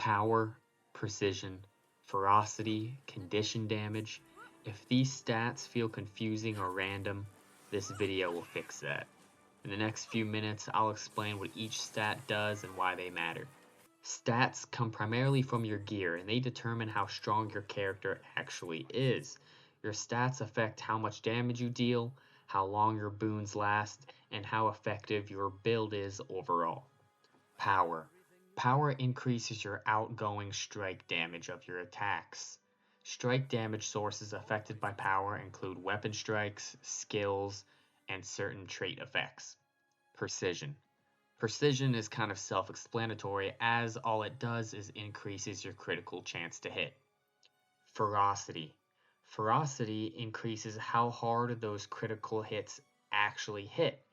Power, precision, ferocity, condition damage. If these stats feel confusing or random, this video will fix that. In the next few minutes, I'll explain what each stat does and why they matter. Stats come primarily from your gear, and they determine how strong your character actually is. Your stats affect how much damage you deal, how long your boons last, and how effective your build is overall. Power. Power increases your outgoing strike damage of your attacks. Strike damage sources affected by power include weapon strikes, skills, and certain trait effects. Precision. Precision is kind of self-explanatory, as all it does is increases your critical chance to hit. Ferocity. Ferocity increases how hard those critical hits actually hit,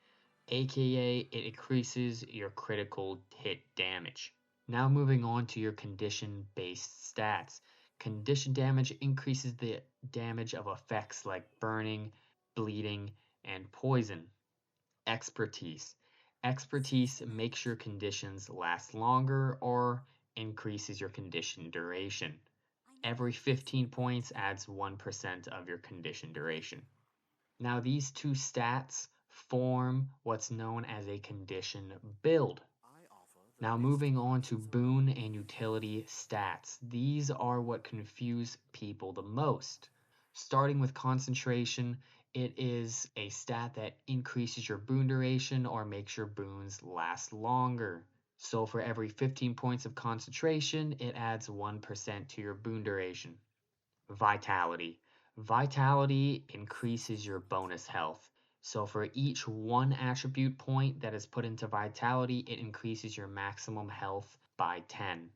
aka it increases your critical hit damage. Now moving on to your condition-based stats. Condition damage increases the damage of effects like burning, bleeding, and poison. Expertise. Expertise makes your conditions last longer or increases your condition duration. Every 15 points adds 1% of your condition duration. Now these two stats form what's known as a condition build. Now moving on to boon and utility stats. These are what confuse people the most. Starting with concentration, it is a stat that increases your boon duration or makes your boons last longer. So for every 15 points of concentration, it adds 1% to your boon duration. Vitality. Vitality increases your bonus health. So for each one attribute point that is put into Vitality, it increases your maximum health by 10.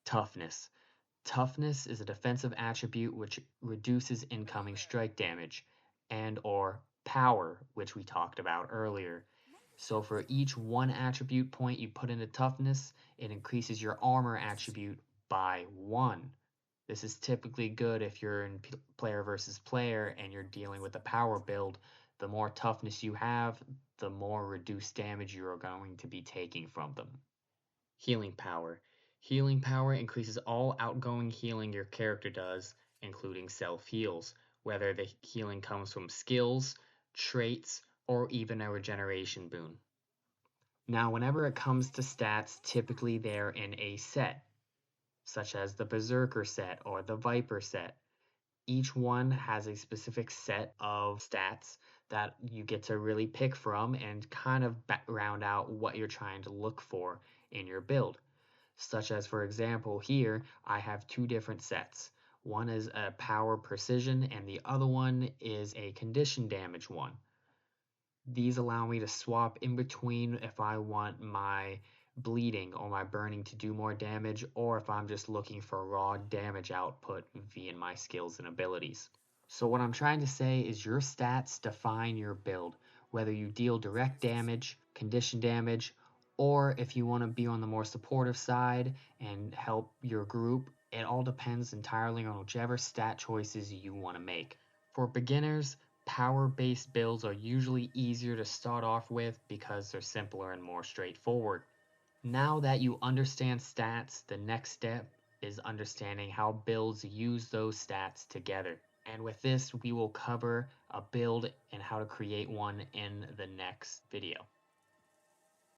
Toughness. Toughness is a defensive attribute which reduces incoming strike damage, and or power, which we talked about earlier. So for each one attribute point you put into toughness, it increases your armor attribute by 1. This is typically good if you're in player versus player and you're dealing with a power build. The more toughness you have, the more reduced damage you are going to be taking from them. Healing power. Healing power increases all outgoing healing your character does, including self-heals, whether the healing comes from skills, traits, or even a regeneration boon. Now, whenever it comes to stats, typically they're in a set, such as the Berserker set or the Viper set. Each one has a specific set of stats that you get to really pick from and kind of round out what you're trying to look for in your build. Such as, for example, here I have two different sets. One is a power precision and the other one is a condition damage one. These allow me to swap in between if I want my bleeding or my burning to do more damage, or if I'm just looking for raw damage output via my skills and abilities. So what I'm trying to say is your stats define your build, whether you deal direct damage, condition damage, or if you want to be on the more supportive side and help your group. It all depends entirely on whichever stat choices you want to make. For beginners, power-based builds are usually easier to start off with because they're simpler and more straightforward. Now that you understand stats, the next step is understanding how builds use those stats together. And with this, we will cover a build and how to create one in the next video.